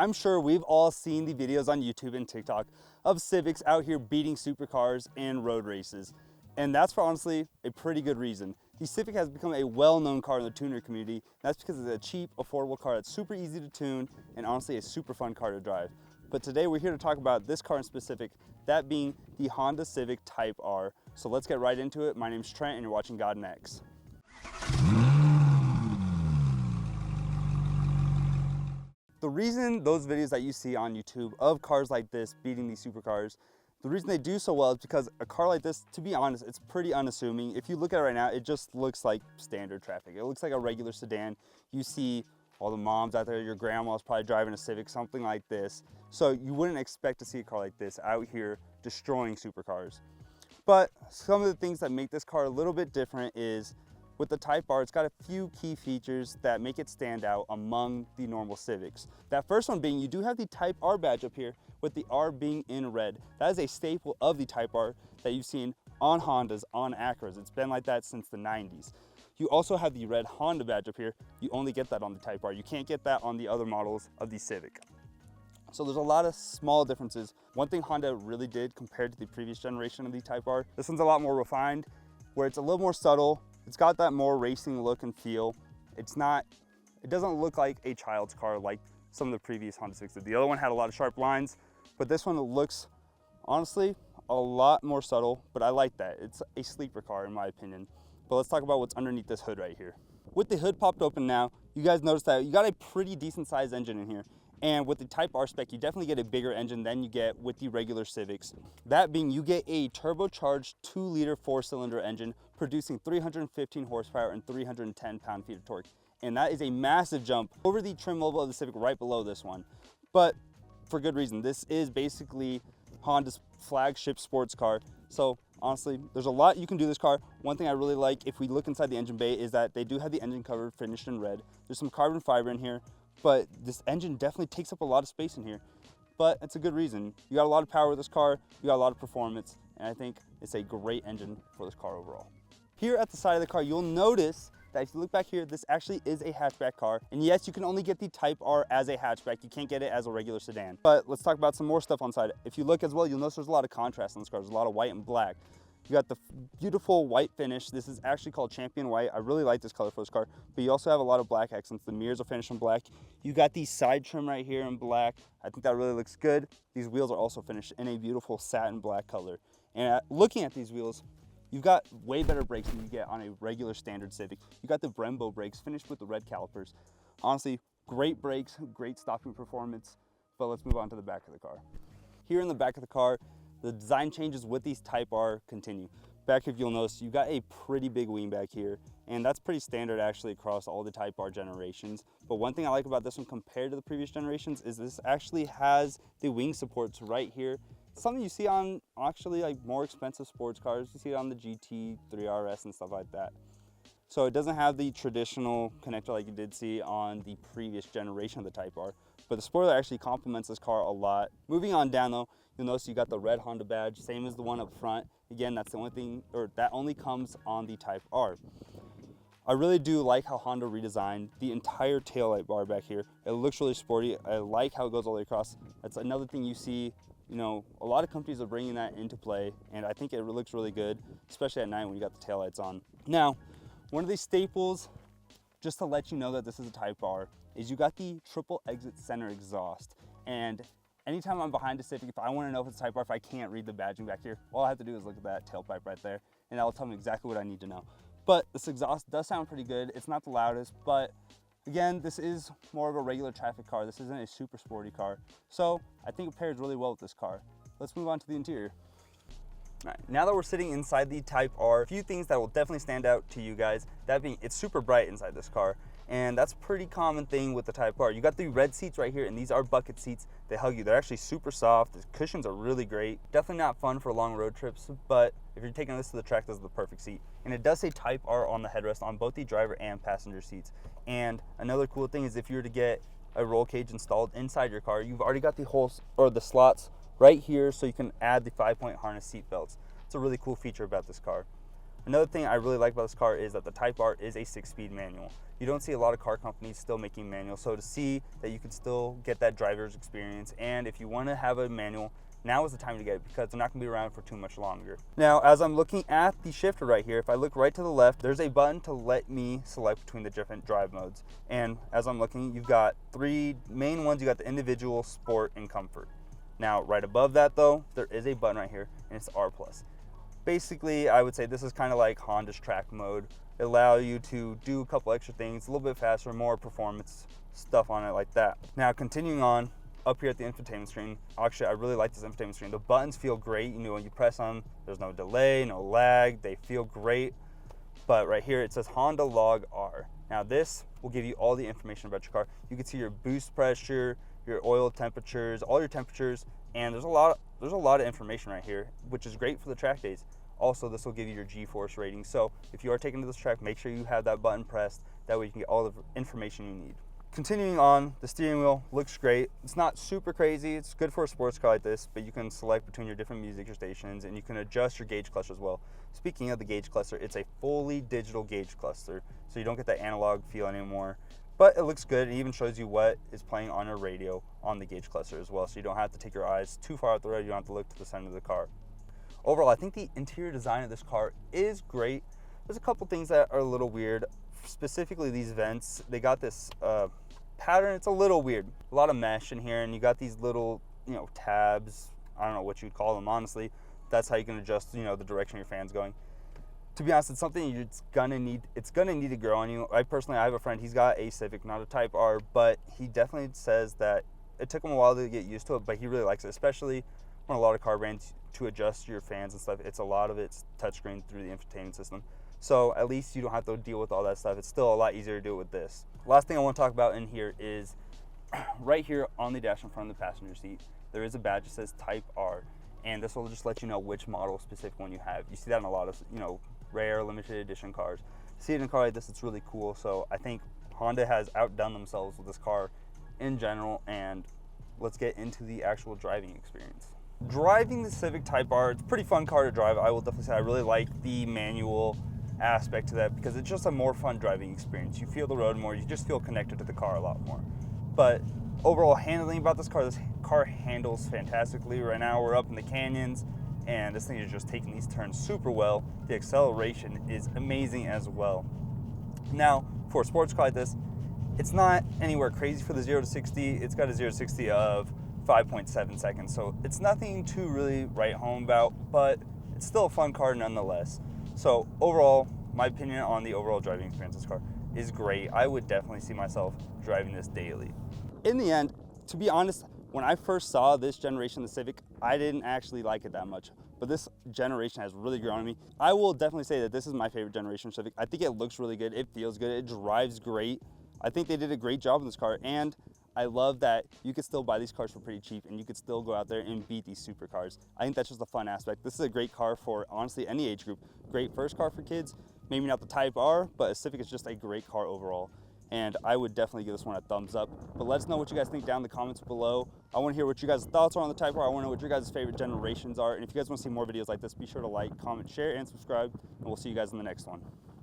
I'm sure we've all seen the videos on YouTube and TikTok of Civics out here beating supercars in road races. And that's for honestly a pretty good reason. The Civic has become a well-known car in the tuner community. That's because it's a cheap, affordable car that's super easy to tune and honestly a super fun car to drive. But today we're here to talk about this car in specific, that being the Honda Civic Type R. So let's get right into it. My name's Trent and you're watching God Next. The reason those videos that you see on YouTube of cars like this beating these supercars, the reason they do so well is because a car like this, to be honest, it's pretty unassuming. If you look at it right now, it just looks like standard traffic. It looks like a regular sedan. You see all the moms out there, your grandma's probably driving a Civic, something like this. So you wouldn't expect to see a car like this out here destroying supercars. But some of the things that make this car a little bit different is with the Type R, it's got a few key features that make it stand out among the normal Civics. That first one being, you do have the Type R badge up here with the R being in red. That is a staple of the Type R that you've seen on Hondas, on Acura's. It's been like that since the 90s. You also have the red Honda badge up here. You only get that on the Type R. You can't get that on the other models of the Civic. So there's a lot of small differences. One thing Honda really did compared to the previous generation of the Type R, this one's a lot more refined, where it's a little more subtle. It's got that more racing look and feel. It doesn't look like a child's car like some of the previous Honda Civics did. The other one had a lot of sharp lines, but this one looks, honestly, a lot more subtle, but I like that. It's a sleeper car in my opinion. But let's talk about what's underneath this hood right here. With the hood popped open now, you guys notice that you got a pretty decent sized engine in here. And with the Type R spec, you definitely get a bigger engine than you get with the regular Civics. That being, you get a turbocharged 2-liter 4-cylinder engine producing 315 horsepower and 310 pound-feet of torque. And that is a massive jump over the trim level of the Civic right below this one. But for good reason. This is basically Honda's flagship sports car. So honestly, there's a lot you can do this car. One thing I really like, if we look inside the engine bay, is that they do have the engine cover finished in red. There's some carbon fiber in here. But this engine definitely takes up a lot of space in here. But it's a good reason. You got a lot of power with this car, you got a lot of performance, and I think it's a great engine for this car overall. Here at the side of the car, you'll notice that if you look back here, this actually is a hatchback car. And yes, you can only get the Type R as a hatchback. You can't get it as a regular sedan. But let's talk about some more stuff on side. If you look as well, you'll notice there's a lot of contrast on this car. There's a lot of white and black. You got the beautiful white finish. This is actually called Champion White. I really like this color for this car, but you also have a lot of black accents. The mirrors are finished in black. You got the side trim right here in black. I think that really looks good. These wheels are also finished in a beautiful satin black color. And looking at these wheels, you've got way better brakes than you get on a regular standard Civic. You got the Brembo brakes finished with the red calipers. Honestly, great brakes, great stopping performance. But let's move on to the back of the car. Here in the back of the car, the design changes with these Type R continue. Back here, if you'll notice, you got a pretty big wing back here, and that's pretty standard actually across all the Type R generations. But one thing I like about this one compared to the previous generations is this actually has the wing supports right here. Something you see on actually like more expensive sports cars. You see it on the GT 3RS and stuff like that. So it doesn't have the traditional connector like you did see on the previous generation of the Type R, but the spoiler actually complements this car a lot. Moving on down though, you'll notice you got the red Honda badge, same as the one up front. Again, that's the only thing, or that only comes on the Type R. I really do like how Honda redesigned the entire taillight bar back here. It looks really sporty. I like how it goes all the way across. That's another thing you see, you know, a lot of companies are bringing that into play, and I think it looks really good, especially at night when you got the taillights on. Now, one of these staples, just to let you know that this is a Type R, is you got the triple exit center exhaust. And anytime I'm behind a Civic, if I want to know if it's Type R, if I can't read the badging back here, all I have to do is look at that tailpipe right there, and that'll tell me exactly what I need to know. But this exhaust does sound pretty good. It's not the loudest, but again, this is more of a regular traffic car. This isn't a super sporty car. So I think it pairs really well with this car. Let's move on to the interior. All right, now that we're sitting inside the Type R, a few things that will definitely stand out to you guys. That being, it's super bright inside this car. And that's a pretty common thing with the Type R. You got the red seats right here, and these are bucket seats. They hug you. They're actually super soft. The cushions are really great. Definitely not fun for long road trips, but if you're taking this to the track, this is the perfect seat. And it does say Type R on the headrest on both the driver and passenger seats. And another cool thing is if you were to get a roll cage installed inside your car, you've already got the holes or the slots right here, so you can add the 5-point harness seat belts. It's a really cool feature about this car. Another thing I really like about this car is that the Type R is a 6-speed manual. You don't see a lot of car companies still making manual, so to see that you can still get that driver's experience, and if you want to have a manual, now is the time to get it because they're not going to be around for too much longer. Now, as I'm looking at the shifter right here, if I look right to the left, there's a button to let me select between the different drive modes. And as I'm looking, you've got 3 main ones. You got the individual, sport, and comfort. Now, right above that though, there is a button right here, and it's R+. Basically, I would say this is kind of like Honda's track mode. It allows you to do a couple extra things, a little bit faster, more performance stuff on it like that. Now, continuing on, up here at the infotainment screen, actually I really like this infotainment screen. The buttons feel great. You know, when you press them, there's no delay, no lag, they feel great. But right here it says Honda Log R. Now this will give you all the information about your car. You can see your boost pressure, your oil temperatures, all your temperatures, and there's a lot of information right here, which is great for the track days. Also, this will give you your G-force rating. So if you are taking to this track, make sure you have that button pressed. That way you can get all the information you need. Continuing on, the steering wheel looks great. It's not super crazy. It's good for a sports car like this, but you can select between your different music stations and you can adjust your gauge cluster as well. Speaking of the gauge cluster, it's a fully digital gauge cluster, so you don't get that analog feel anymore. But it looks good. It even shows you what is playing on your radio on the gauge cluster as well, so you don't have to take your eyes too far out the road. You don't have to look to the center of the car. Overall, I think the interior design of this car is great. There's a couple things that are a little weird. Specifically these vents, they got this pattern. It's a little weird, a lot of mesh in here, and you got these little, you know, tabs. I don't know what you'd call them, honestly. That's how you can adjust, you know, the direction your fan's going. To be honest, it's something it's gonna need to grow on you. I have a friend, he's got a Civic, not a Type R, but he definitely says that it took him a while to get used to it, but he really likes it, especially when a lot of car brands to adjust your fans and stuff. A lot of it's touchscreen through the infotainment system. So at least you don't have to deal with all that stuff. It's still a lot easier to do it with this. Last thing I want to talk about in here is right here on the dash in front of the passenger seat, there is a badge that says Type R, and this will just let you know which model specific one you have. You see that in a lot of, you know, rare limited edition cars. See it in a car like this, it's really cool. So I think Honda has outdone themselves with this car in general, and let's get into the actual driving experience. Driving the Civic Type R, it's a pretty fun car to drive. I will definitely say I really like the manual aspect to that because it's just a more fun driving experience. You feel the road more, you just feel connected to the car a lot more. But overall handling about this car handles fantastically. Right now we're up in the canyons and this thing is just taking these turns super well. The acceleration is amazing as well. Now, for a sports car like this, it's not anywhere crazy for the 0 to 60. It's got a 0 to 60 of 5.7 seconds, so it's nothing to really write home about, but it's still a fun car nonetheless. So overall, my opinion on the overall driving experience of this car is great. I would definitely see myself driving this daily. In the end, to be honest, when I first saw this generation of the Civic, I didn't actually like it that much, but this generation has really grown on me. I will definitely say that this is my favorite generation Civic. I think it looks really good, it feels good, it drives great. I think they did a great job in this car, and I love that you could still buy these cars for pretty cheap and you could still go out there and beat these supercars. I think that's just a fun aspect. This is a great car for, honestly, any age group. Great first car for kids, maybe not the Type R, but a Civic is just a great car overall. And I would definitely give this one a thumbs up. But let us know what you guys think down in the comments below. I want to hear what you guys' thoughts are on the Type R. I want to know what your guys' favorite generations are. And if you guys want to see more videos like this, be sure to like, comment, share, and subscribe. And we'll see you guys in the next one.